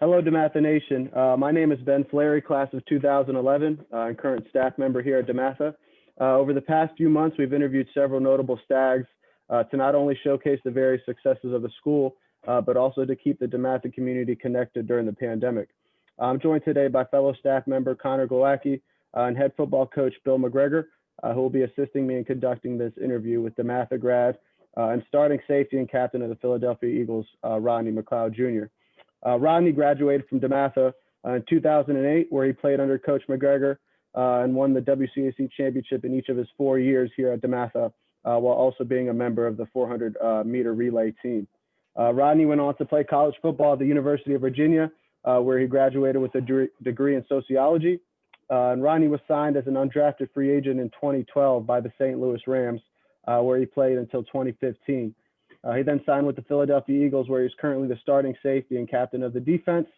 Hello, DeMatha Nation. My name is Ben Fleri, class of 2011, and current staff member here at DeMatha. Over the past few months, we've interviewed several notable stags to not only showcase the various successes of the school, but also to keep the DeMatha community connected during the pandemic. I'm joined today by fellow staff member Connor Glowacki and head football coach Bill McGregor, who will be assisting me in conducting this interview with DeMatha grad and starting safety and captain of the Philadelphia Eagles, Rodney McLeod Jr. Rodney graduated from DeMatha in 2008, where he played under Coach McGregor and won the WCAC championship in each of his 4 years here at DeMatha, while also being a member of the 400-meter relay team. Rodney went on to play college football at the University of Virginia, where he graduated with a degree in sociology. And Rodney was signed as an undrafted free agent in 2012 by the St. Louis Rams, where he played until 2015. He then signed with the Philadelphia Eagles, where he's currently the starting safety and captain of the defense.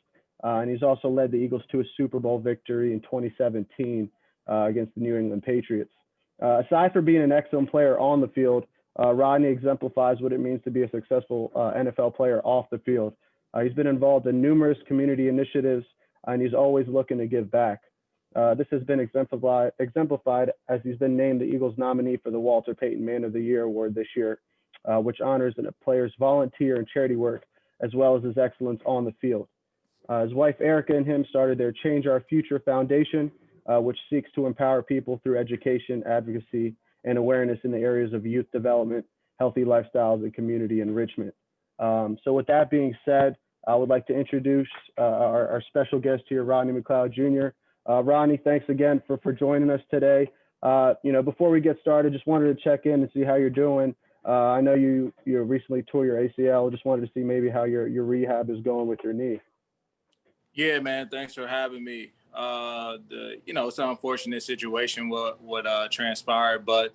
And he's also led the Eagles to a Super Bowl victory in 2017 against the New England Patriots. Aside from being an excellent player on the field, Rodney exemplifies what it means to be a successful NFL player off the field. He's been involved in numerous community initiatives, and he's always looking to give back. This has been exemplified as he's been named the Eagles nominee for the Walter Payton Man of the Year award this year, which honors a player's volunteer and charity work, as well as his excellence on the field. His wife, Erica, and him started their Change Our Future Foundation, which seeks to empower people through education, advocacy, and awareness in the areas of youth development, healthy lifestyles, and community enrichment. So with that being said, I would like to introduce our special guest here, Rodney McLeod Jr. Rodney, thanks again for joining us today. Before we get started, just wanted to check in and see how you're doing. I know you recently tore your ACL. Just wanted to see maybe how your rehab is going with your knee. Yeah, man. Thanks for having me. It's an unfortunate situation what transpired, but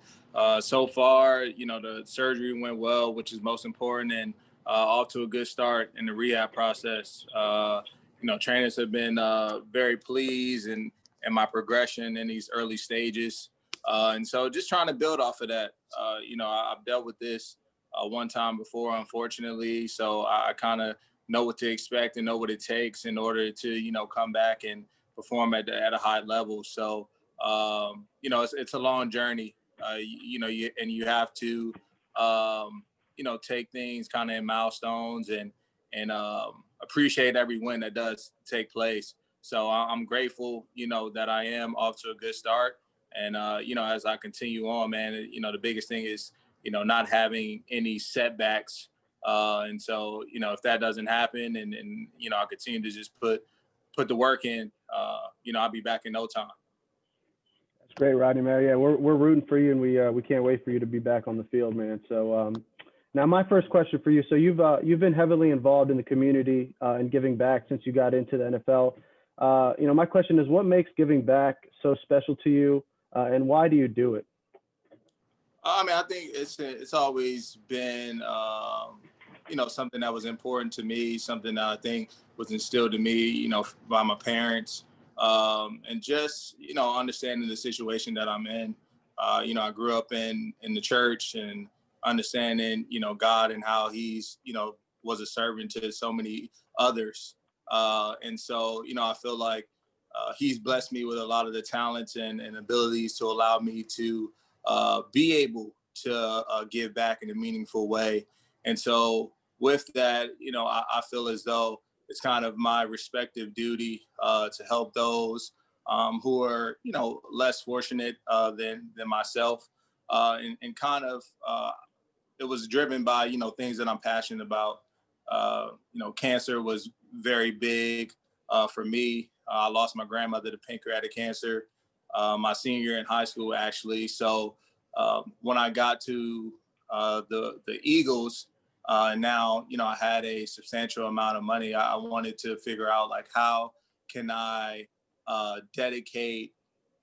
so far, the surgery went well, which is most important, and off to a good start in the rehab process. Trainers have been very pleased in my progression in these early stages. And so just trying to build off of that. I've dealt with this one time before, unfortunately. So I kind of know what to expect and know what it takes in order to, come back and perform at a high level. So, it's a long journey, and you have to, take things kind of in milestones and appreciate every win that does take place. So I'm grateful, that I am off to a good start. And, as I continue on, man, the biggest thing is, not having any setbacks. And so, if that doesn't happen and I continue to just put the work in, I'll be back in no time. That's great, Rodney, man. Yeah, we're rooting for you, and we can't wait for you to be back on the field, man. So now my first question for you. So you've been heavily involved in the community and giving back since you got into the NFL. My question is, what makes giving back so special to you, and why do you do it? I think it's always been, something that was important to me, something that I think was instilled in me, by my parents, and just, understanding the situation that I'm in. I grew up in the church and understanding, God and how he's, was a servant to so many others. And so, I feel like he's blessed me with a lot of the talents and abilities to allow me to be able to give back in a meaningful way. And so with that, I feel as though it's kind of my respective duty to help those who are, less fortunate than myself. And kind of, it was driven by, things that I'm passionate about. Cancer was very big for me. I lost my grandmother to pancreatic cancer my senior year in high school, actually. So when I got to the Eagles, now, I had a substantial amount of money. I wanted to figure out, like, how can I dedicate,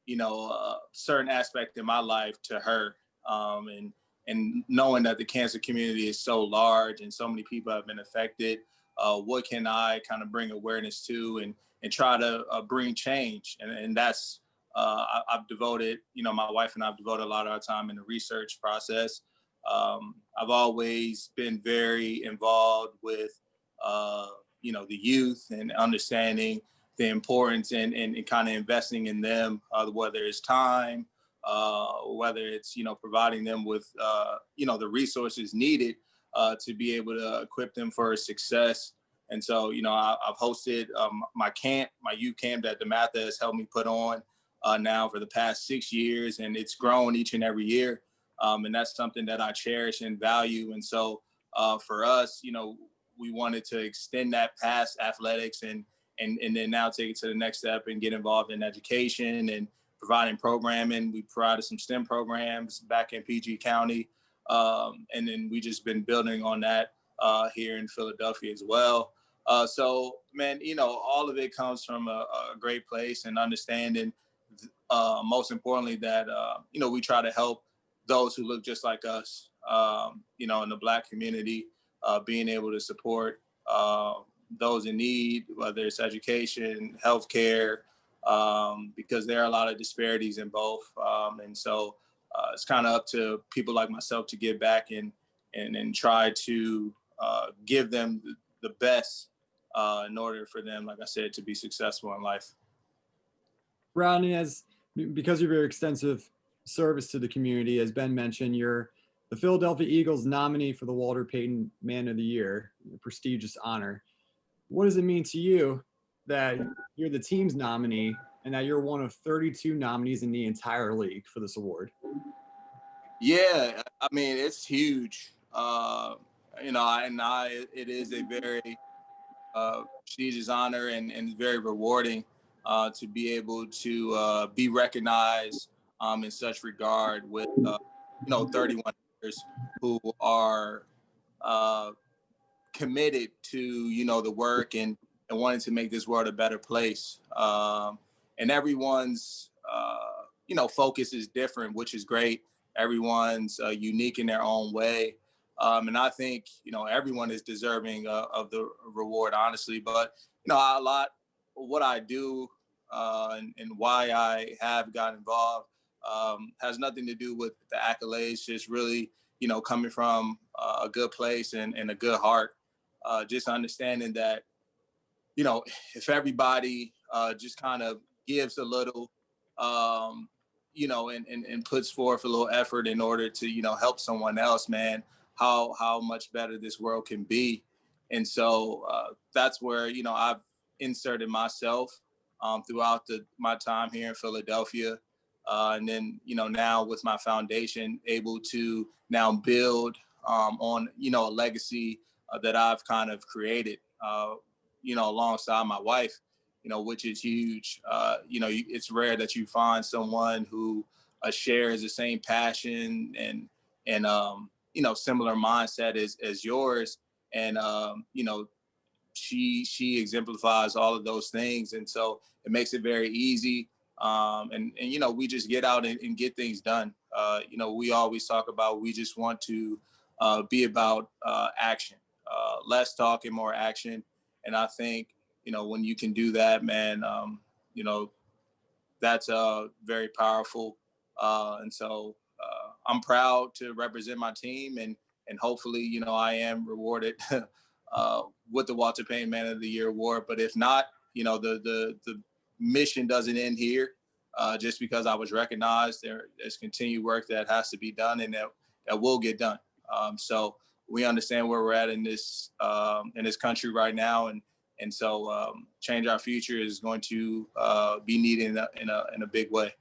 a certain aspect in my life to her. And knowing that the cancer community is so large and so many people have been affected, what can I kind of bring awareness to and try to bring change? And that's, I've devoted, my wife and I've devoted a lot of our time in the research process. I've always been very involved with the youth and understanding the importance and kind of investing in them, whether it's time, whether it's, providing them with, the resources needed to be able to equip them for success. And so, I've hosted my youth camp that DeMatha has helped me put on now for the past 6 years, and it's grown each and every year. And that's something that I cherish and value. And so for us, we wanted to extend that past athletics and then now take it to the next step and get involved in education and providing programming. We provided some STEM programs back in PG County. And then we just been building on that here in Philadelphia as well. So, man, all of it comes from a great place and understanding, most importantly, that, we try to help those who look just like us, in the Black community, being able to support those in need, whether it's education, healthcare, because there are a lot of disparities in both. And so it's kind of up to people like myself to give back and try to give them the best in order for them, like I said, to be successful in life. Rodney, because of your extensive service to the community, as Ben mentioned, you're the Philadelphia Eagles nominee for the Walter Payton Man of the Year, a prestigious honor. What does it mean to you that you're the team's nominee and that you're one of 32 nominees in the entire league for this award? Yeah, I mean, it's huge. It is a very prestigious honor and very rewarding to be able to be recognized in such regard with 31 years who are committed to the work and wanting to make this world a better place. And everyone's focus is different, which is great. Everyone's unique in their own way. And I think, everyone is deserving of the reward, honestly. But, a lot of what I do and why I have got involved has nothing to do with the accolades, just really, coming from a good place and a good heart. Just understanding that, if everybody just kind of gives a little, and puts forth a little effort in order to, help someone else, man, how much better this world can be. And so that's where, I've inserted myself throughout my time here in Philadelphia. And then, now with my foundation, able to now build on, a legacy that I've kind of created, alongside my wife, which is huge. It's rare that you find someone who shares the same passion and similar mindset as yours. And, she exemplifies all of those things. And so it makes it very easy. And we just get out and get things done. We always talk about, we just want to be about action, less talk and more action. And I think, when you can do that, man, that's very powerful. And so I'm proud to represent my team and hopefully, I am rewarded with the Walter Payton Man of the Year award. But if not, the mission doesn't end here. Just because I was recognized, there's continued work that has to be done and that will get done. So we understand where we're at in this country right now, and so change our future is going to be needed in a big way.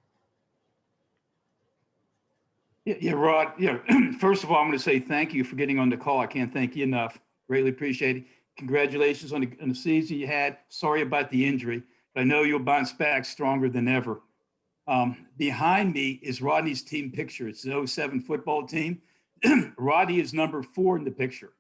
Yeah, Rod. Yeah. First of all, I'm going to say thank you for getting on the call. I can't thank you enough. Greatly appreciate it. Congratulations on the season you had. Sorry about the injury, but I know you'll bounce back stronger than ever. Behind me is Rodney's team picture. It's the 07 football team. Rodney is number 4 in the picture.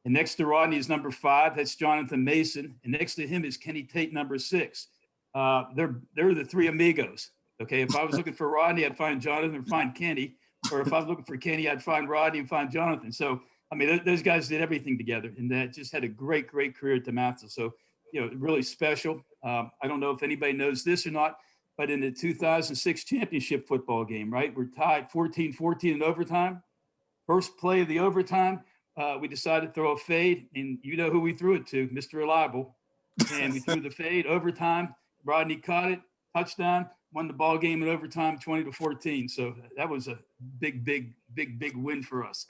And next to Rodney is number 5. That's Jonathan Mason. And next to him is Kenny Tate, number 6. They're the 3 amigos. Okay. If I was looking for Rodney, I'd find Jonathan and find Kenny. Or if I was looking for Kenny, I'd find Rodney and find Jonathan. So, I mean, those guys did everything together and that just had a great career at DeMatha. So, really special. I don't know if anybody knows this or not, but in the 2006 championship football game, right, we're tied 14-14 in overtime. First play of the overtime, we decided to throw a fade, and you know who we threw it to, Mr. Reliable. And we threw the fade, overtime. Rodney caught it, touchdown, won the ball game in overtime, 20-14. So that was a big win for us.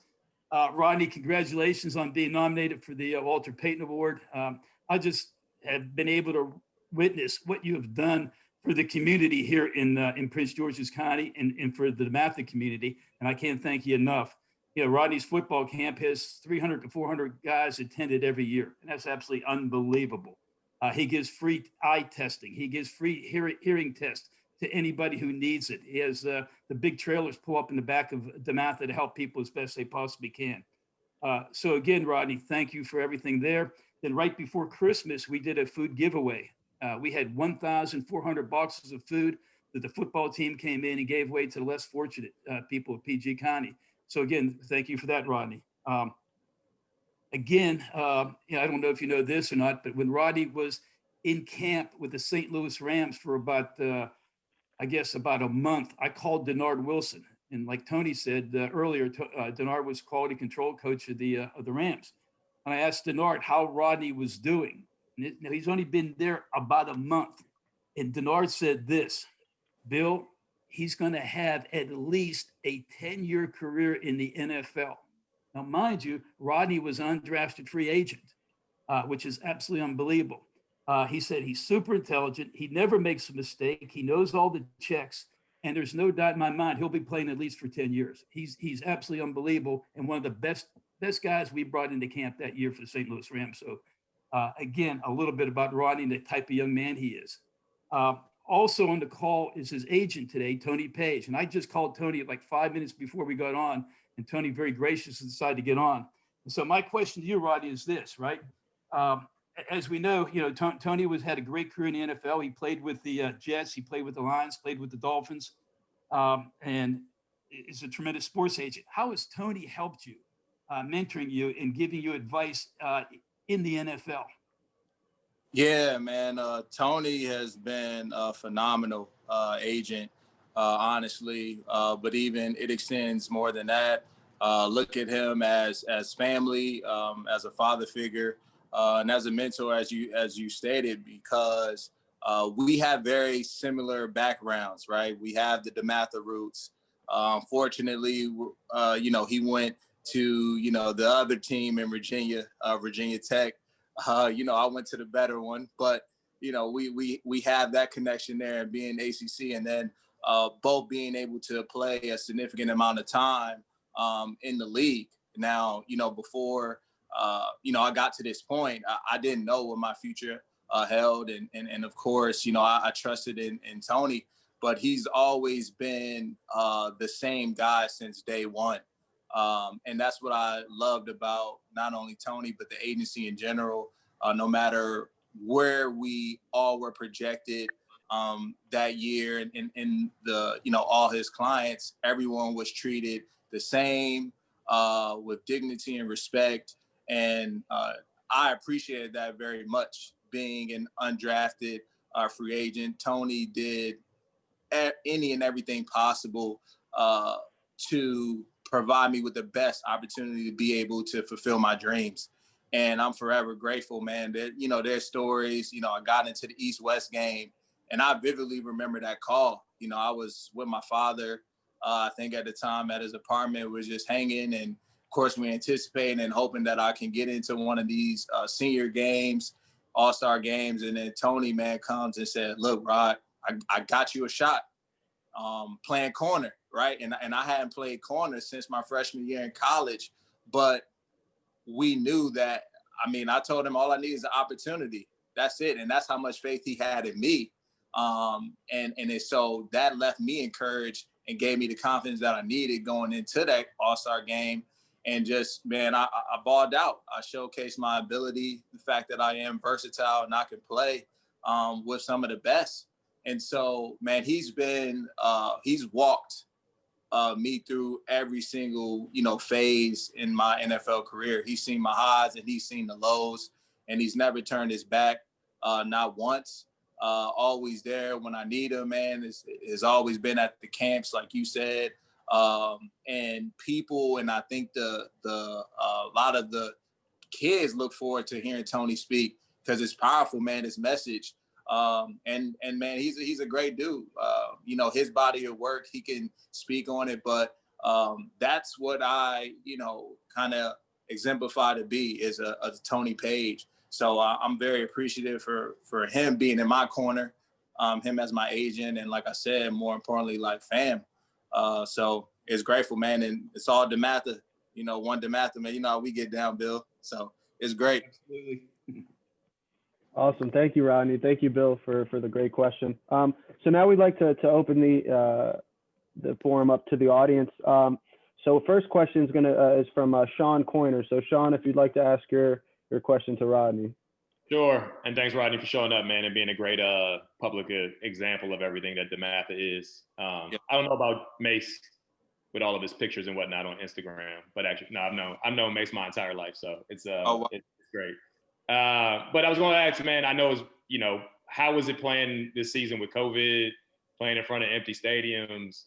Rodney, congratulations on being nominated for the Walter Payton Award. I just have been able to witness what you have done for the community here in Prince George's County and for the DeMatha community, and I can't thank you enough. You know, Rodney's football camp has 300 to 400 guys attended every year, and that's absolutely unbelievable. He gives free eye testing. He gives free hearing tests to anybody who needs it. He has the big trailers pull up in the back of DeMatha to help people as best they possibly can. So again, Rodney, thank you for everything there. Then right before Christmas, we did a food giveaway. We had 1,400 boxes of food that the football team came in and gave away to the less fortunate people of PG County. So again, thank you for that, Rodney. Again, I don't know if you know this or not, but when Rodney was in camp with the St. Louis Rams for about, I guess about a month, I called Denard Wilson. And like Tony said earlier, Denard was quality control coach of the Rams. And I asked Denard how Rodney was doing. And he's only been there about a month. And Denard said this, Bill, he's going to have at least a 10-year career in the NFL. Now, mind you, Rodney was an undrafted free agent, which is absolutely unbelievable. He said he's super intelligent. He never makes a mistake. He knows all the checks. And there's no doubt in my mind he'll be playing at least for 10 years. He's absolutely unbelievable and one of the best guys we brought into camp that year for the St. Louis Rams. So, again, a little bit about Rodney and the type of young man he is. Also on the call is his agent today, Tony Page. And I just called Tony like 5 minutes before we got on, and Tony very graciously decided to get on. And so my question to you, Rodney, is this, right? As we know, Tony had a great career in the NFL. He played with the Jets, he played with the Lions, played with the Dolphins, and is a tremendous sports agent. How has Tony helped you, mentoring you and giving you advice in the NFL? Yeah, man. Tony has been a phenomenal agent, honestly. But even it extends more than that. Look at him as family, as a father figure, and as a mentor, as you stated, because we have very similar backgrounds, right? We have the DeMatha roots. Fortunately, he went to the other team in Virginia, Virginia Tech. I went to the better one, but we have that connection there, and being ACC, and then both being able to play a significant amount of time in the league. Now, before I got to this point, I didn't know what my future held, and of course, I trusted in Tony, but he's always been the same guy since day one. And that's what I loved about not only Tony, but the agency in general. No matter where we all were projected that year, and the all his clients, everyone was treated the same with dignity and respect. And I appreciated that very much. Being an undrafted free agent, Tony did any and everything possible to provide me with the best opportunity to be able to fulfill my dreams. And I'm forever grateful, man. There's stories, I got into the East-West game, and I vividly remember that call. I was with my father, I think at the time at his apartment, was just hanging. And of course, we anticipating and hoping that I can get into one of these senior games, all-star games. And then Tony, man, comes and said, look, Rod, I got you a shot playing corner, right? And I hadn't played corner since my freshman year in college, but we knew that, I told him all I need is an opportunity. That's it. And that's how much faith he had in me. So that left me encouraged and gave me the confidence that I needed going into that all-star game. And just, man, I balled out. I showcased my ability, the fact that I am versatile and I can play with some of the best. And so, man, he's walked me through every single, phase in my NFL career. He's seen my highs and he's seen the lows, and he's never turned his back, not once. Always there when I need him, man. Has always been at the camps, like you said, And people, and I think a lot of the kids look forward to hearing Tony speak because it's powerful, man. His message, and man, he's a great dude. You know, his body of work, he can speak on it, but that's what I, kind of exemplify to be is a Tony Page. So I'm very appreciative for him being in my corner, him as my agent, and like I said, more importantly, like fam. So it's grateful, man, and it's all DeMatha. One DeMatha, man. You know how we get down, Bill. So it's great. Absolutely. Awesome. Thank you, Rodney. Thank you, Bill, for the great question. So now we'd like to open the forum up to the audience. So first question is from Sean Coiner. So Sean, if you'd like to ask your question to Rodney. Sure. And thanks, Rodney, for showing up, man, and being a great public example of everything that DeMatha is. I don't know about Mace with all of his pictures and whatnot on Instagram, but actually, no, I've known Mace my entire life, so it's great. But I was going to ask, man, I know, how was it playing this season with COVID, playing in front of empty stadiums,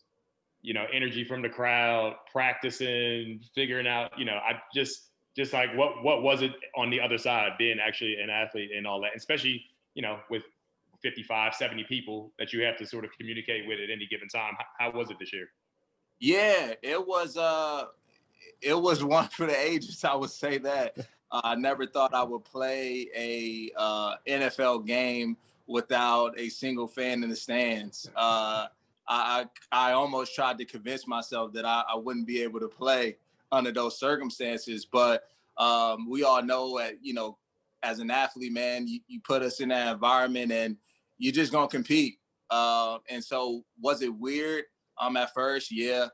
energy from the crowd, practicing, figuring out, I just like, what was it on the other side, being actually an athlete and all that, especially, with 55, 70 people that you have to sort of communicate with at any given time. How was it this year? Yeah, it was one for the ages. I would say that. I never thought I would play a NFL game without a single fan in the stands. I almost tried to convince myself that I wouldn't be able to play under those circumstances, but we all know as an athlete, man, you put us in that environment and you're just gonna compete. And so was it weird? At first, yeah.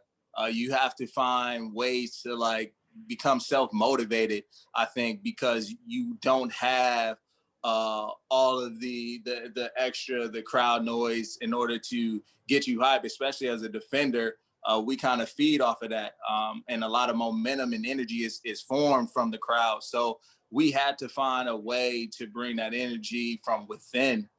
You have to find ways to become self-motivated, I think, because you don't have all of the crowd noise in order to get you hype, especially as a defender. We kind of feed off of that. And a lot of momentum and energy is formed from the crowd. So we had to find a way to bring that energy from within,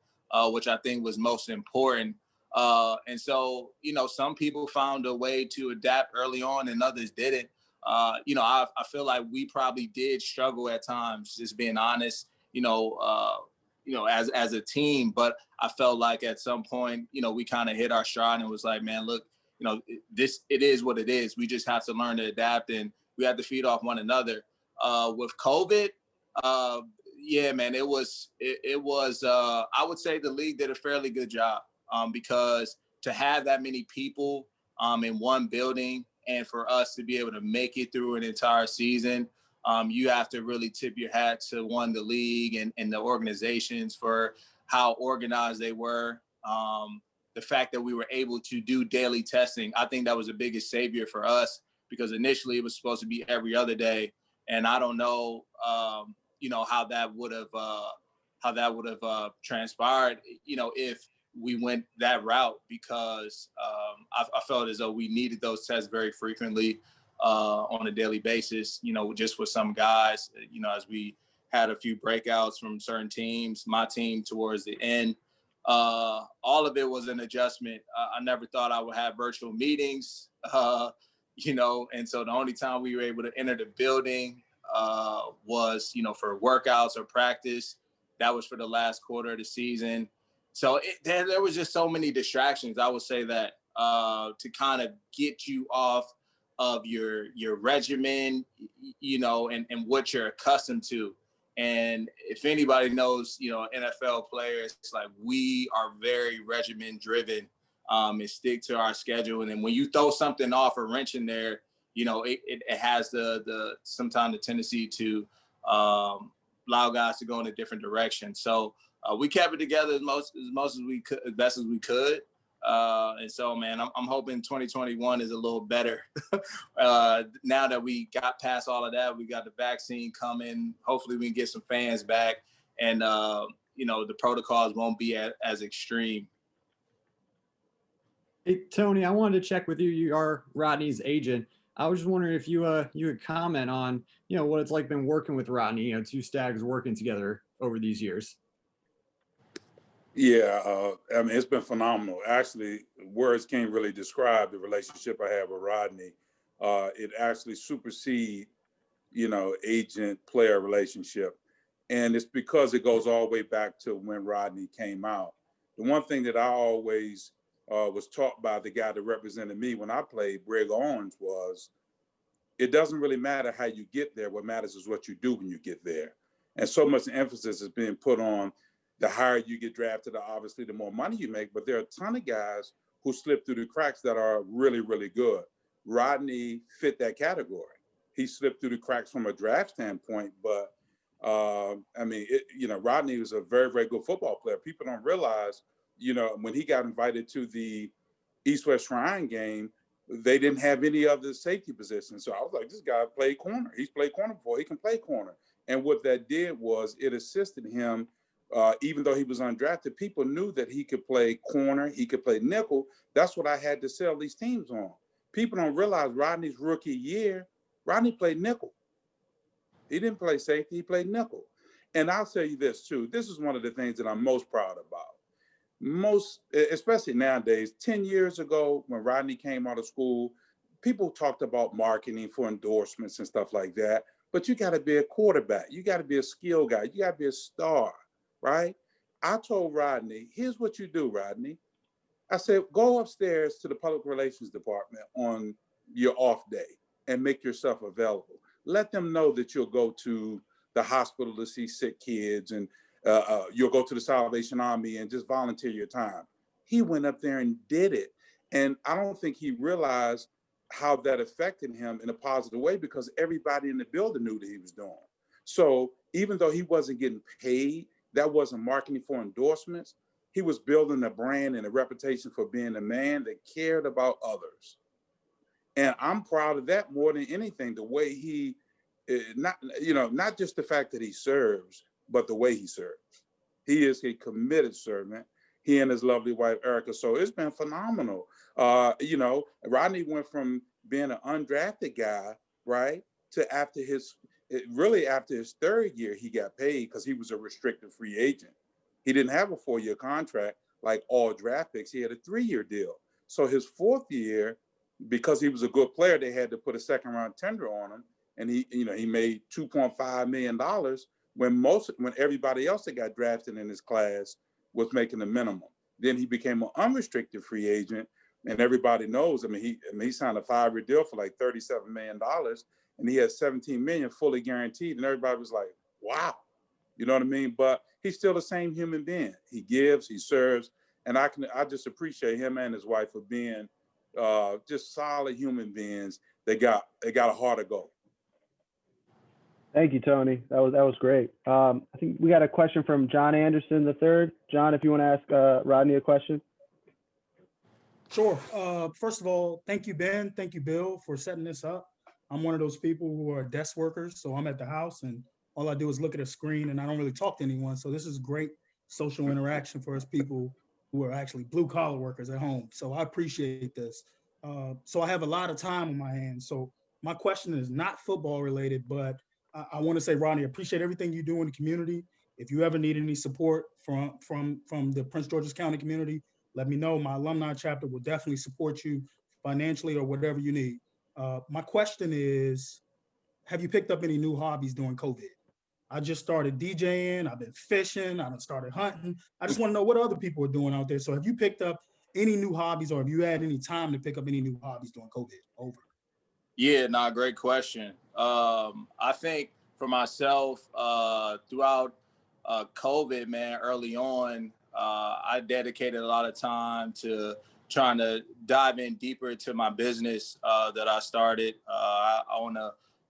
which I think was most important. And so, some people found a way to adapt early on and others didn't. I feel like we probably did struggle at times, just being honest, as a team. But I felt like at some point, we kind of hit our stride and was like, man, look, it is what it is. We just have to learn to adapt and we have to feed off one another. With COVID, yeah, man, it was, I would say the league did a fairly good job. Because to have that many people in one building and for us to be able to make it through an entire season, you have to really tip your hat to the league and the organizations for how organized they were. The fact that we were able to do daily testing, I think that was the biggest savior for us because initially it was supposed to be every other day. And I don't know, how that would have transpired, if we went that route because I felt as though we needed those tests very frequently on a daily basis, just with some guys, as we had a few breakouts from certain teams, my team towards the end. All of it was an adjustment. I never thought I would have virtual meetings, and so the only time we were able to enter the building was, for workouts or practice. That was for the last quarter of the season. So there was just so many distractions, I would say that, to kind of get you off of your regimen, and what you're accustomed to. And if anybody knows, NFL players, it's like we are very regimen driven and stick to our schedule. And then when you throw something off or wrench in there, it has sometimes the tendency to allow guys to go in a different direction. So we kept it together as best as we could. And so, man, I'm hoping 2021 is a little better. Now that we got past all of that, we got the vaccine coming. Hopefully we can get some fans back and, the protocols won't be as extreme. Hey, Tony, I wanted to check with you. You are Rodney's agent. I was just wondering if you would comment on, what it's like been working with Rodney, two Stags working together over these years. Yeah, I mean, it's been phenomenal. Actually, words can't really describe the relationship I have with Rodney. It actually supersedes, agent-player relationship. And it's because it goes all the way back to when Rodney came out. The one thing that I always was taught by the guy that represented me when I played, Greg Owens, was it doesn't really matter how you get there. What matters is what you do when you get there. And so much emphasis is being put on the higher you get drafted, obviously, the more money you make. But there are a ton of guys who slip through the cracks that are really, really good. Rodney fit that category. He slipped through the cracks from a draft standpoint, but Rodney was a very, very good football player. People don't realize, when he got invited to the East-West Shrine game, they didn't have any other safety positions. So I was like, this guy played corner. He's played corner before. He can play corner. And what that did was it assisted him, even though he was undrafted. People knew that he could play corner. He could play nickel. That's what I had to sell these teams on. People don't realize Rodney's rookie year, Rodney played nickel. He didn't play safety. He played nickel. And I'll tell you this, too. This is one of the things that I'm most proud about. Especially nowadays, 10 years ago when Rodney came out of school, people talked about marketing for endorsements and stuff like that. But you got to be a quarterback. You got to be a skill guy. You got to be a star, right? I told Rodney, here's what you do, Rodney. I said, go upstairs to the public relations department on your off day and make yourself available. Let them know that you'll go to the hospital to see sick kids, and you'll go to the Salvation Army and just volunteer your time. He went up there and did it. And I don't think he realized how that affected him in a positive way, because everybody in the building knew that he was doing. So even though he wasn't getting paid, that wasn't marketing for endorsements, he was building a brand and a reputation for being a man that cared about others. And I'm proud of that more than anything, the way he, not just the fact that he serves, but the way he serves. He is a committed servant. He and his lovely wife, Erica. So it's been phenomenal. Rodney went from being an undrafted guy, right, to after his third year, he got paid because he was a restricted free agent. He didn't have a 4-year contract like all draft picks. He had a 3-year deal. So his 4th year, because he was a good player, they had to put a second-round tender on him, and he made $2.5 million when everybody else that got drafted in his class was making the minimum. Then he became an unrestricted free agent, and everybody knows. He signed a 5-year deal for like $37 million, and he had $17 million fully guaranteed, and everybody was like, "Wow," you know what I mean? But he's still the same human being. He gives, he serves, and I just appreciate him and his wife for being just solid human beings. They got a heart of gold. Thank you, Tony. That was great. I think we got a question from John Anderson III. John, if you want to ask Rodney a question. Sure. First of all, thank you, Ben. Thank you, Bill, for setting this up. I'm one of those people who are desk workers, so I'm at the house and all I do is look at a screen and I don't really talk to anyone. So this is great social interaction for us people who are actually blue collar workers at home. So I appreciate this. So I have a lot of time on my hands. So my question is not football related, but I want to say, Rodney, appreciate everything you do in the community. If you ever need any support from the Prince George's County community, let me know. My alumni chapter will definitely support you financially or whatever you need. My question is, have you picked up any new hobbies during COVID? I just started DJing. I've been fishing. I've started hunting. I just want to know what other people are doing out there. So have you picked up any new hobbies, or have you had any time to pick up any new hobbies during COVID? Over. Yeah, great question. I think for myself, throughout COVID, man, early on, I dedicated a lot of time to trying to dive in deeper into my business that I started. I own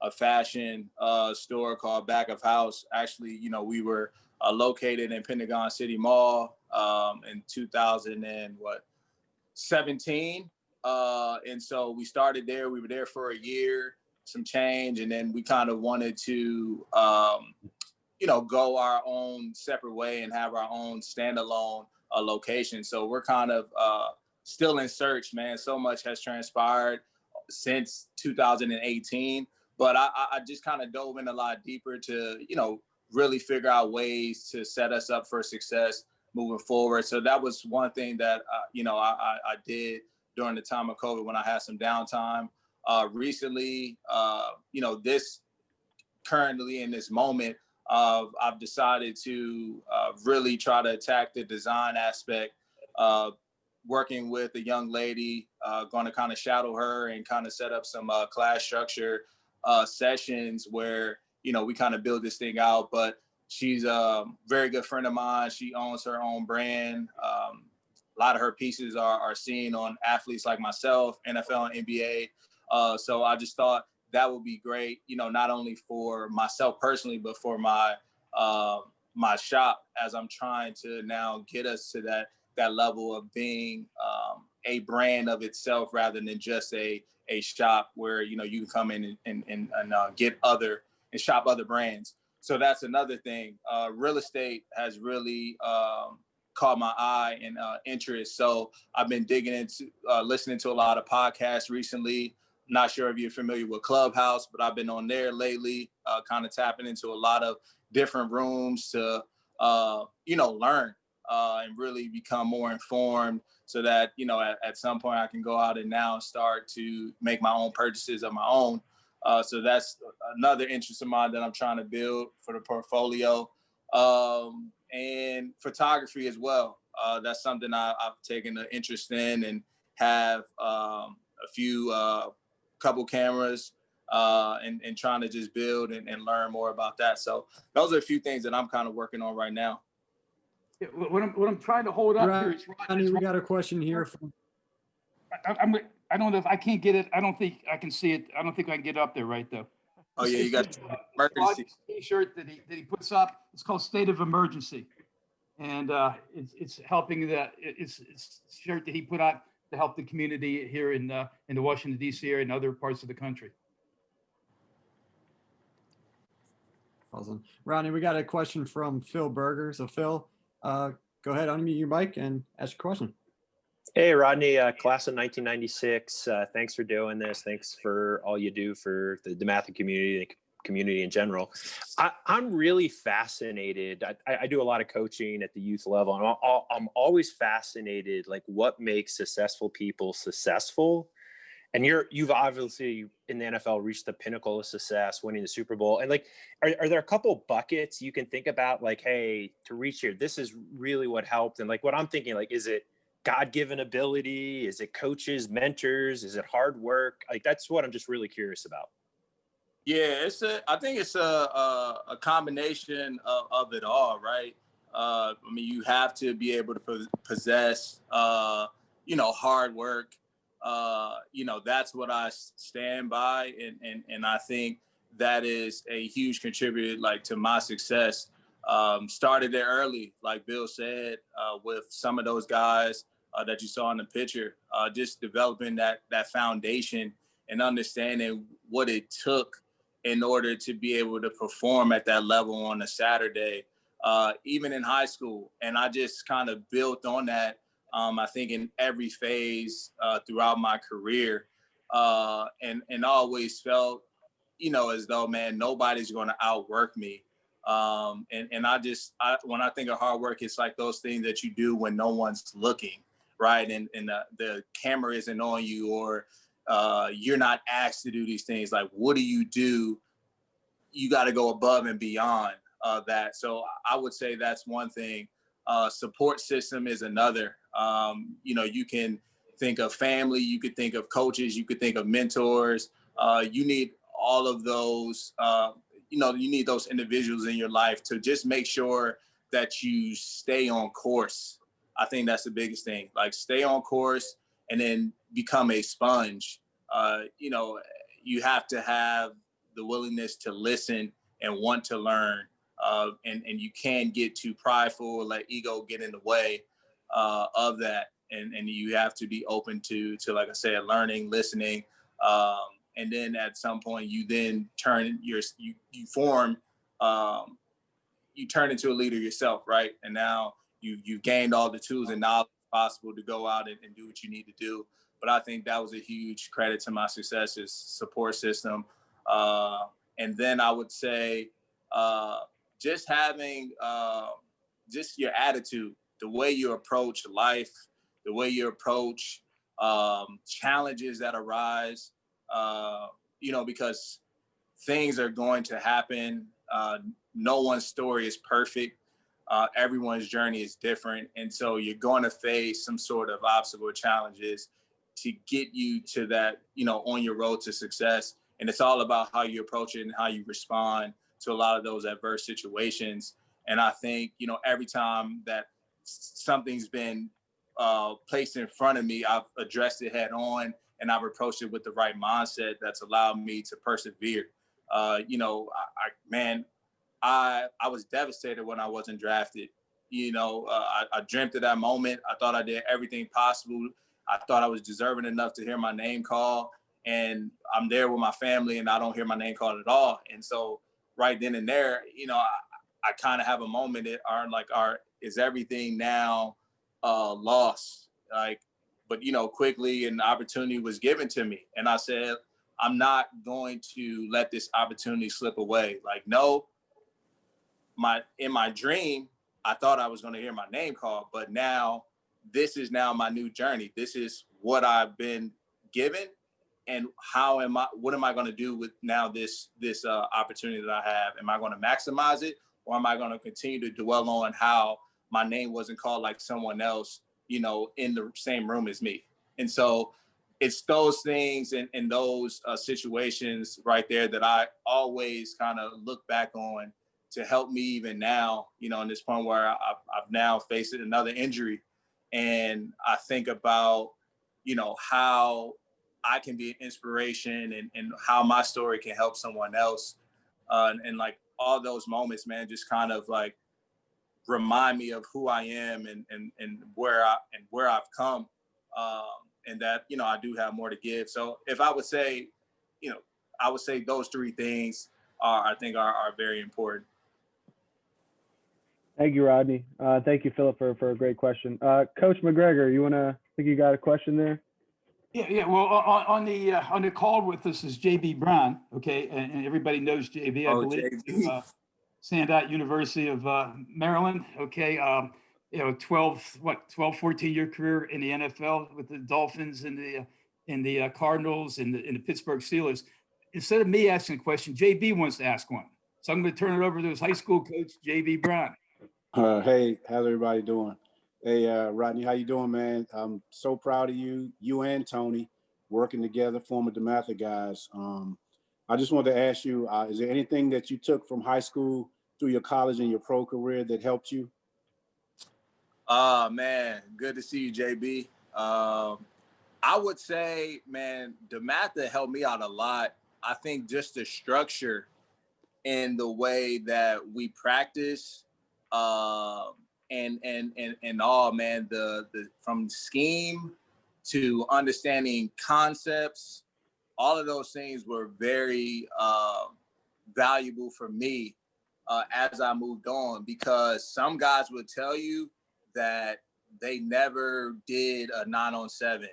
a fashion store called Back of House. Actually, we were located in Pentagon City Mall in 2017. And so we started there. We were there for a year, some change, and then we kind of wanted to, go our own separate way and have our own standalone location. So we're kind of still in search, man. So much has transpired since 2018, but I just kind of dove in a lot deeper to, really figure out ways to set us up for success moving forward. So that was one thing that, I did during the time of COVID when I had some downtime. Recently, this currently in this moment, I've decided to really try to attack the design aspect, working with a young lady, going to kind of shadow her and kind of set up some class structure sessions where, we kind of build this thing out. But she's a very good friend of mine. She owns her own brand. A lot of her pieces are seen on athletes like myself, NFL and NBA. So I just thought that would be great, not only for myself personally, but for my my shop, as I'm trying to now get us to that level of being a brand of itself rather than just a shop where, you can come in and get other and shop other brands. So that's another thing. Real estate has really caught my eye and interest. So I've been digging into listening to a lot of podcasts recently. Not sure if you're familiar with Clubhouse, but I've been on there lately, kind of tapping into a lot of different rooms to, learn and really become more informed so that, at some point I can go out and now start to make my own purchases of my own. So that's another interest of mine that I'm trying to build for the portfolio. And photography as well. That's something I've taken an interest in and have a few couple cameras and trying to just build and learn more about that. So those are a few things that I'm kind of working on right now. Yeah, what I'm trying to hold up here is Rodney, we got a question here from. I don't know if I can't get it. I don't think I can see it. I don't think I can get up there right though. Oh yeah, you got emergency T-shirt that he puts up. It's called State of Emergency, and it's helping it's a shirt that he put out to help the community here in the Washington D.C. area and other parts of the country. Awesome, Rodney. We got a question from Phil Berger. So Phil, go ahead, unmute your mic and ask your question. Hey, Rodney, class of 1996. Thanks for doing this. Thanks for all you do for the DeMatha community and community in general. I'm really fascinated. I do a lot of coaching at the youth level, and I'm always fascinated, like what makes successful people successful. And you've obviously in the NFL reached the pinnacle of success, winning the Super Bowl. And like, are there a couple buckets you can think about? Like, hey, to reach here, this is really what helped. And like, what I'm thinking, like, is it God-given ability? Is it coaches, mentors? Is it hard work? Like, that's what I'm just really curious about. Yeah, I think it's a combination of it all, right? I mean, you have to be able to possess, hard work. That's what I stand by, and I think that is a huge contributor, like, to my success. Started there early, like Bill said, with some of those guys that you saw in the picture, just developing that foundation and understanding what it took in order to be able to perform at that level on a Saturday, even in high school. And I just kind of built on that, I think, in every phase throughout my career, and always felt, as though, man, nobody's going to outwork me. And when I think of hard work, it's like those things that you do when no one's looking, right? And the camera isn't on you, or you're not asked to do these things. Like, what do? You got to go above and beyond that. So I would say that's one thing. Support system is another. You can think of family, you could think of coaches, you could think of mentors. You need all of those. You need those individuals in your life to just make sure that you stay on course. I think that's the biggest thing. Like, stay on course and then become a sponge. You have to have the willingness to listen and want to learn. And you can't get too prideful or let ego get in the way of that. And you have to be open to like I said, learning, listening. And then at some point you then turn you turn into a leader yourself, right? And now you've gained all the tools and knowledge possible to go out and do what you need to do. But I think that was a huge credit to my success, is support system. And then I would say just having just your attitude. the way you approach life, the way you approach challenges that arise, because things are going to happen. No one's story is perfect. Everyone's journey is different. And so you're going to face some sort of obstacle or challenges to get you to that, on your road to success. And it's all about how you approach it and how you respond to a lot of those adverse situations. And I think, every time that something's been placed in front of me, I've addressed it head on, and I've approached it with the right mindset that's allowed me to persevere. I was devastated when I wasn't drafted. I dreamt of that moment. I thought I did everything possible. I thought I was deserving enough to hear my name called, and I'm there with my family and I don't hear my name called at all. And so right then and there, I kind of have a moment that is everything now lost? But quickly an opportunity was given to me, and I said, I'm not going to let this opportunity slip away. No, in my dream, I thought I was going to hear my name called, but now this is now my new journey. This is what I've been given, and what am I going to do with now this opportunity that I have? Am I going to maximize it, or am I going to continue to dwell on how my name wasn't called like someone else, in the same room as me? And so it's those things and those situations right there that I always kind of look back on to help me even now, in this point where I've now faced another injury. And I think about, how I can be an inspiration and how my story can help someone else. And all those moments, man, just kind of remind me of who I am and where I've come. And that, I do have more to give. So if I would say, I would say those three things I think are very important. Thank you, Rodney. Thank you, Philip, for a great question. Coach McGregor, think you got a question there? Yeah. Well, on the call with us is JB Brown, okay, and everybody knows JB, I believe. JB. Sandat University of Maryland, okay. 12, 14-year career in the NFL with the Dolphins and the Cardinals and the Pittsburgh Steelers. Instead of me asking a question, JB wants to ask one. So I'm going to turn it over to his high school coach, JB Brown. Hey, how's everybody doing? Hey, Rodney, how you doing, man? I'm so proud of you and Tony working together, former DeMatha guys. I just wanted to ask you, is there anything that you took from high school through your college and your pro career that helped you? Man, good to see you, JB. I would say, man, DeMatha helped me out a lot. I think just the structure and the way that we practice, and all, man, the from scheme to understanding concepts, all of those things were very valuable for me as I moved on, because some guys would tell you that they never did a 9-on-7.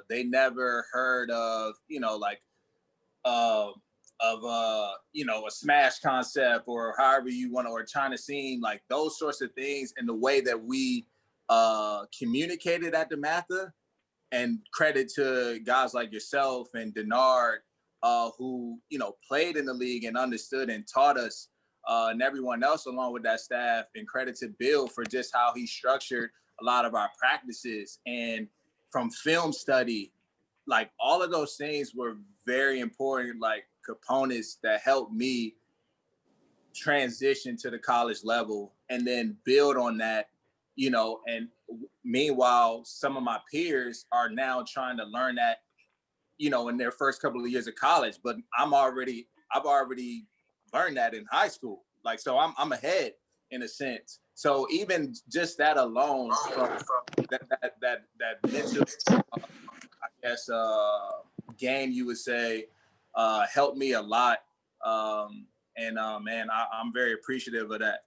They never heard of, a smash concept or however you want to, or trying to seem like those sorts of things, and the way that we communicated at DeMatha. And credit to guys like yourself and Denard, who, played in the league and understood and taught us, and everyone else along with that staff. And credit to Bill for just how he structured a lot of our practices, and from film study, all of those things were very important, components that helped me transition to the college level and then build on that, and meanwhile, some of my peers are now trying to learn that, in their first couple of years of college, but I've already learned that in high school. So I'm ahead in a sense. So even just that alone, from that mental, I guess, game, you would say, helped me a lot. Man, I'm very appreciative of that.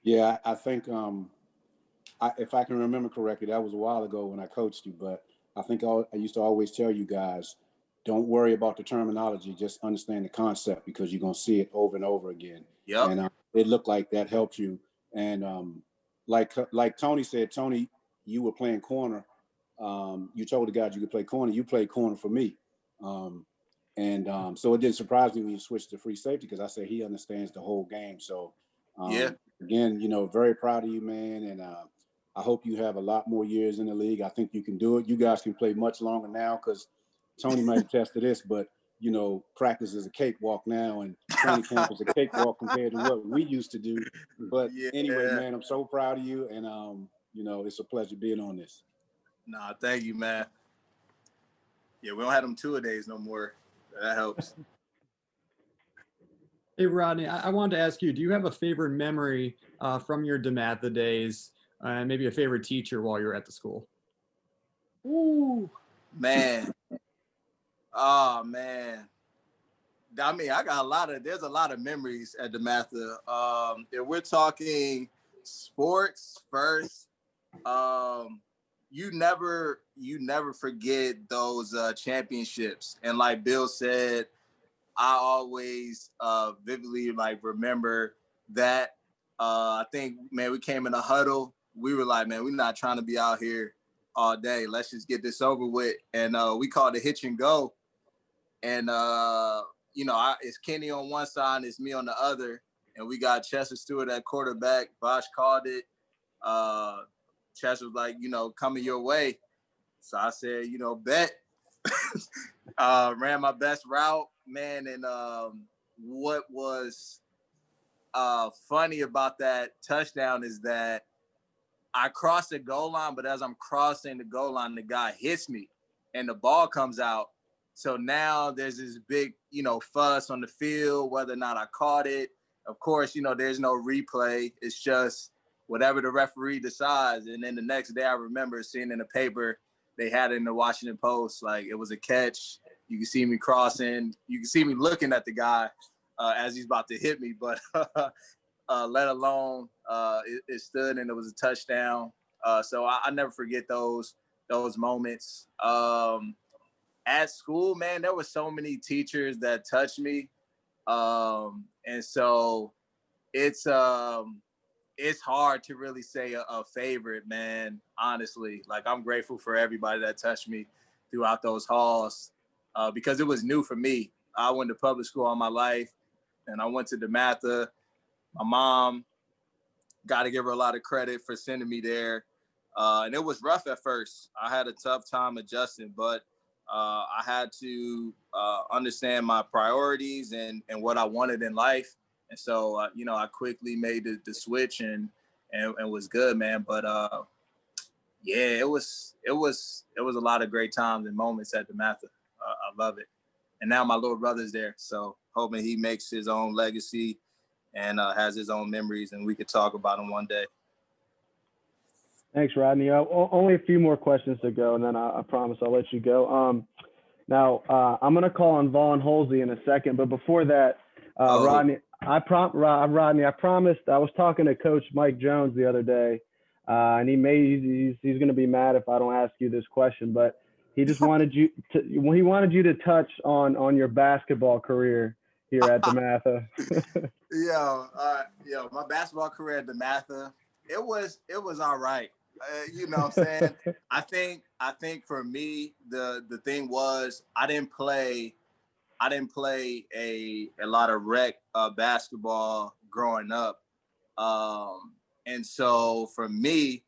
Yeah, I think if I can remember correctly, that was a while ago when I coached you, but I think I used to always tell you guys, don't worry about the terminology, just understand the concept, because you're going to see it over and over again. Yep. And it looked like that helped you. And like Tony said, Tony, you were playing corner. You told the guys you could play corner. You played corner for me. So it didn't surprise me when you switched to free safety because I said he understands the whole game. So Yeah. again, very proud of you, man. And I hope you have a lot more years in the league. I think you can do it. You guys can play much longer now because Tony might attest to this, but practice is a cakewalk now, and training camp is a cakewalk compared to what we used to do. But anyway, man, I'm so proud of you, and it's a pleasure being on this. Nah, thank you, man. Yeah, we don't have them two-a-days no more. That helps. Hey, Rodney, I wanted to ask you, do you have a favorite memory from your DeMatha days, and maybe a favorite teacher while you're at the school? Ooh, man. Oh, man. I mean, there's a lot of memories at DeMatha. If we're talking sports first, you never forget those championships. And like Bill said, I always vividly remember that. I think, man, we came in a huddle. We were like, man, we're not trying to be out here all day. Let's just get this over with. And we called it hitch and go. And, it's Kenny on one side and it's me on the other. And we got Chester Stewart at quarterback. Bosch called it. Chester was like, coming your way. So I said, bet. Ran my best route, man. And what was funny about that touchdown is that I crossed the goal line, but as I'm crossing the goal line, the guy hits me and the ball comes out. So now there's this big, fuss on the field, whether or not I caught it. Of course, there's no replay. It's just whatever the referee decides. And then the next day I remember seeing in the paper, they had it in the Washington Post, like it was a catch. You can see me crossing. You can see me looking at the guy as he's about to hit me, but let alone it stood and it was a touchdown. So I never forget those moments. At school, man, there were so many teachers that touched me. And so it's hard to really say a favorite, man, honestly. Like, I'm grateful for everybody that touched me throughout those halls because it was new for me. I went to public school all my life, and I went to DeMatha. My mom, got to give her a lot of credit for sending me there. And it was rough at first. I had a tough time adjusting, but I had to understand my priorities and what I wanted in life. And so, I quickly made the switch and was good, man. But it was a lot of great times and moments at DeMatha. I love it. And now my little brother's there. So hoping he makes his own legacy and has his own memories and we could talk about them one day. Thanks, Rodney. Only a few more questions to go, and then I promise I'll let you go. Now, I'm going to call on Vaughn Holsey in a second, but before that, Rodney, I promised. I was talking to Coach Mike Jones the other day, and he's going to be mad if I don't ask you this question, but he just wanted you to touch on your basketball career here at DeMatha. My basketball career at DeMatha, it was all right. You know what I'm saying? I think for me, the thing was I didn't play a lot of rec basketball growing up. And so for me,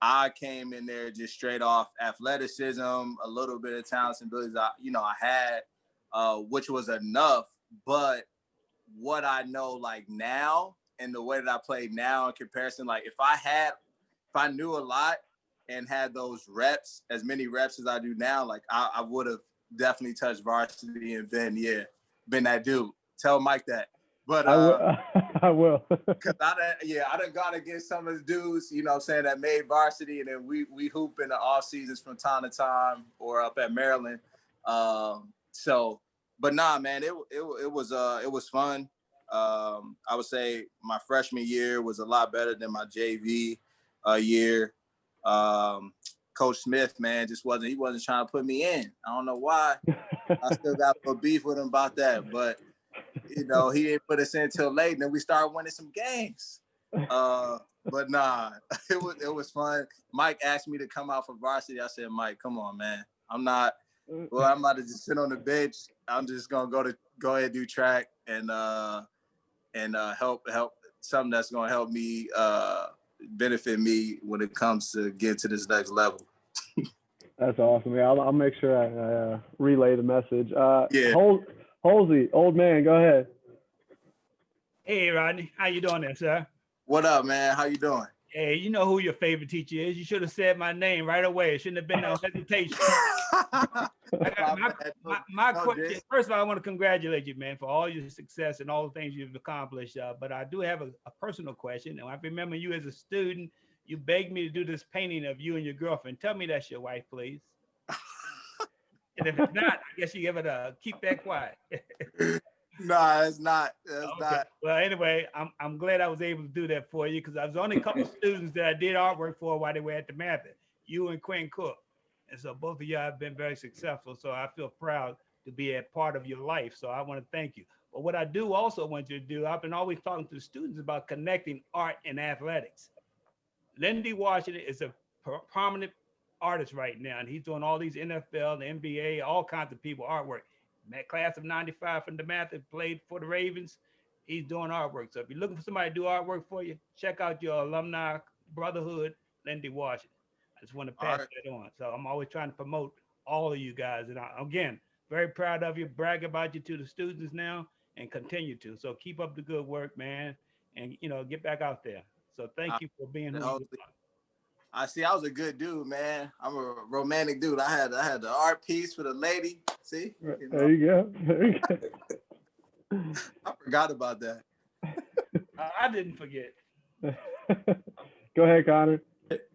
I came in there just straight off athleticism, a little bit of talents and abilities I had, which was enough. But what I know like now and the way that I play now in comparison, like if I knew a lot and had those reps, as many reps as I do now, like I would have definitely touched varsity and been that dude. Tell Mike that. But I will. Cause I done gone against some of the dudes, that made varsity, and then we hoop in the off seasons from time to time or up at Maryland. But nah, man, it was fun. I would say my freshman year was a lot better than my JV year. Coach Smith, man, he wasn't trying to put me in. I don't know why. I still got a beef with him about that, but he didn't put us in until late, and then we started winning some games. But nah, it was fun. Mike asked me to come out for varsity. I said, Mike, come on, man. I'm about to just sit on the bench. I'm just gonna go ahead and do track and help something that's gonna help me benefit me when it comes to get to this next level. That's awesome. Yeah, I'll make sure I relay the message. Yeah. Halsey, old man, go ahead. Hey, Rodney, how you doing there, sir? What up, man? How you doing? Hey, you know who your favorite teacher is. You should have said my name right away. It shouldn't have been no hesitation. My question, first of all, I want to congratulate you, man, for all your success and all the things you've accomplished. But I do have a personal question. And I remember you as a student, you begged me to do this painting of you and your girlfriend. Tell me that's your wife, please. And if it's not, I guess you give it a keep that quiet. Nah, it's not. It's not. Well, anyway, I'm glad I was able to do that for you because I was only a couple of students that I did artwork for while they were at DeMatha, you and Quinn Cook. And so both of y'all have been very successful. So I feel proud to be a part of your life. So I want to thank you. But what I do also want you to do, I've been always talking to the students about connecting art and athletics. Lindy Washington is a prominent artist right now, and he's doing all these NFL, the NBA, all kinds of people artwork. That class of 95 from DeMatha played for the Ravens. He's doing artwork. So if you're looking for somebody to do artwork for you, check out your alumni brotherhood, Lindy Washington. I just want to pass that on. So I'm always trying to promote all of you guys. And again, very proud of you, brag about you to the students now and continue to. So keep up the good work, man. And, get back out there. So thank you for being who you are. I was a good dude, man. I'm a romantic dude. I had the art piece for the lady. See? There you go. I forgot about that. I didn't forget. Go ahead, Connor.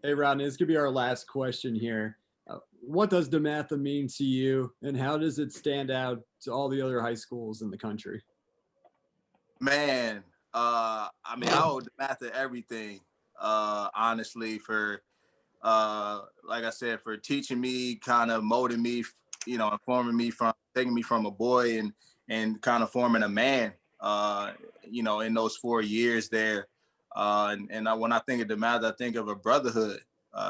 Hey, Rodney, this could be our last question here. What does DeMatha mean to you, and how does it stand out to all the other high schools in the country? Man, I owe DeMatha everything. Honestly, for like I said, for teaching me, kind of molding me, informing me taking me from a boy and kind of forming a man, in those 4 years there. When I think of DeMatha, I think of a brotherhood.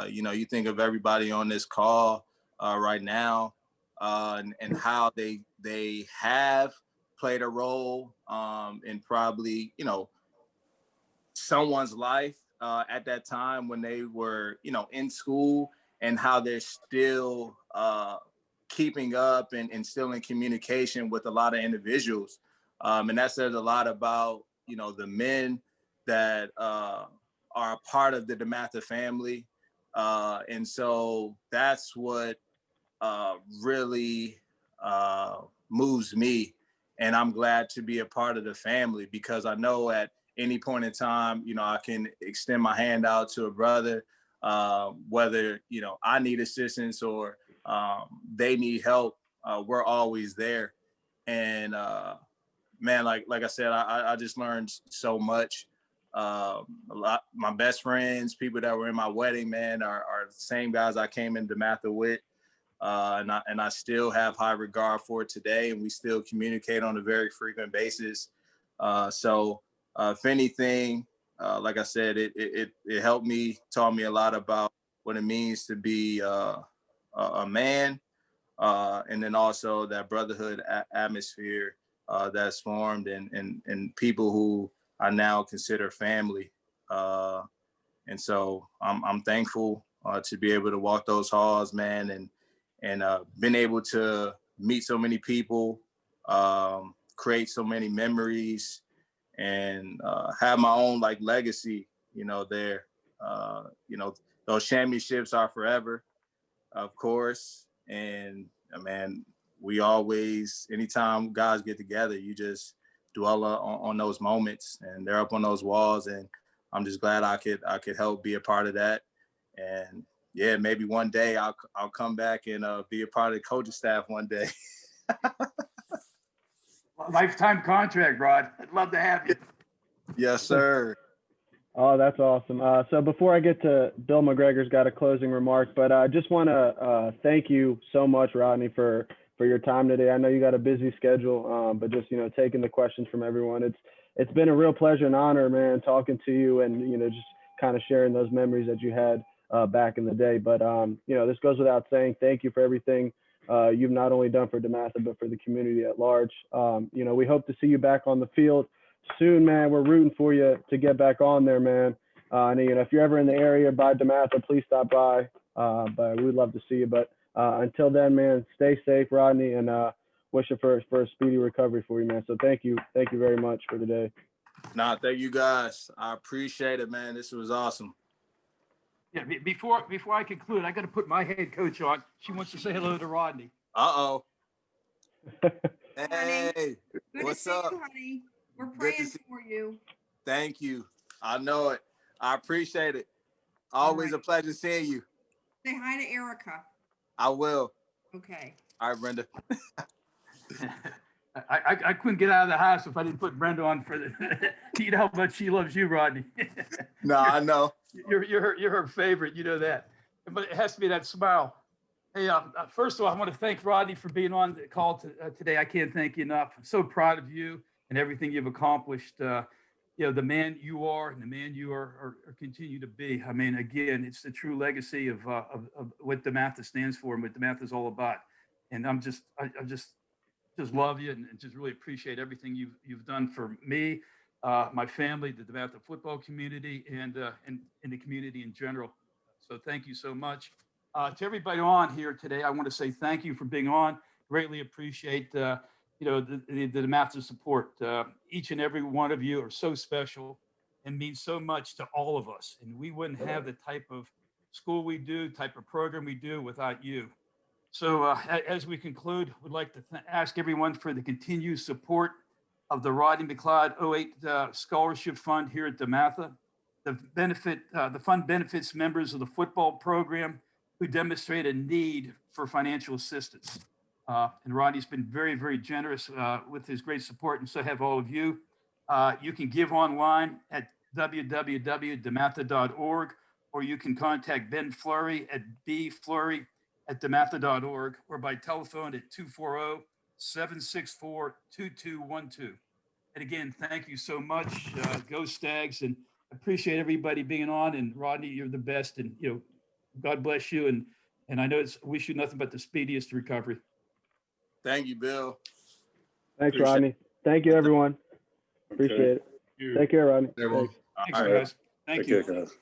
You think of everybody on this call right now, and how they have played a role in probably, someone's life at that time when they were, in school, and how they're still keeping up and still in communication with a lot of individuals. And that says a lot about, the men that are a part of the DeMatha family. And so that's what really moves me. And I'm glad to be a part of the family, because I know at any point in time, I can extend my hand out to a brother, whether, I need assistance or they need help. We're always there. And man, like I said, I just learned so much. My best friends, people that were in my wedding, man, are the same guys I came into DeMatha with. And I still have high regard for it today, and we still communicate on a very frequent basis. So if anything, like I said, it helped me, taught me a lot about what it means to be a man, and then also that brotherhood atmosphere that's formed, and people who I now consider family. And so I'm thankful to be able to walk those halls, man, and been able to meet so many people, create so many memories, and have my own legacy, there. Those championships are forever, of course. And man, we always, anytime guys get together, you just dwell on those moments, and they're up on those walls. And I'm just glad I could help be a part of that. And yeah, maybe one day I'll come back and be a part of the coaching staff one day. Lifetime contract, Rod. I'd love to have you. Yes, sir. Oh, that's awesome. So before I get to Bill McGregor's got a closing remark, but I just want to thank you so much, Rodney, for your time today. I know you got a busy schedule, but just, taking the questions from everyone. It's been a real pleasure and honor, man, talking to you, and, just kind of sharing those memories that you had back in the day. But, this goes without saying, thank you for everything you've not only done for DeMatha, but for the community at large. We hope to see you back on the field soon, man. We're rooting for you to get back on there, man. And, if you're ever in the area by DeMatha, please stop by. But we'd love to see you. But until then, man, stay safe, Rodney, and wish you for a speedy recovery for you, man. So thank you very much for today. Nah, thank you guys. I appreciate it, man. This was awesome. Yeah, before I conclude, I got to put my head coach on. She wants to say hello to Rodney. Uh-oh. Honey. Hey, Good what's to see up? you, honey. We're Good to praying see- for you. Thank you. I know it. I appreciate it. Always right. a pleasure seeing you. Say hi to Erica. I will. Okay. All right, Brenda. I couldn't get out of the house if I didn't put Brenda on for the. You know how much she loves you, Rodney. No, I know. You're her favorite. You know that. But it has to be that smile. Hey, first of all, I want to thank Rodney for being on the call today. I can't thank you enough. I'm so proud of you and everything you've accomplished. The man you are and the man you are continue to be. I mean, again, it's the true legacy of what DeMatha stands for and what DeMatha is all about. And I just love you and just really appreciate everything you've done for me, my family, the DeMatha football community, and the community in general. So thank you so much. To everybody on here today, I want to say thank you for being on. Greatly appreciate the DeMatha support. Each and every one of you are so special and mean so much to all of us. And we wouldn't have the type of school we do, type of program we do without you. So as we conclude, we'd like to ask everyone for the continued support of the Rodney McLeod 08 Scholarship Fund here at DeMatha. The fund benefits members of the football program who demonstrate a need for financial assistance. And Rodney's been very, very generous with his great support, and so have all of you. You can give online at www.dematha.org, or you can contact Ben Fleri at bfleury@dematha.org, or by telephone at 240-764-2212. And again, thank you so much. Go Stags, and appreciate everybody being on. And Rodney, you're the best, and God bless you. And I know wish you nothing but the speediest recovery. Thank you, Bill. Thanks, Appreciate Rodney. Thank you, everyone. Appreciate it. Take care, Rodney. Everyone. Thanks. Thanks, All right. guys. Thank you. Take care, guys.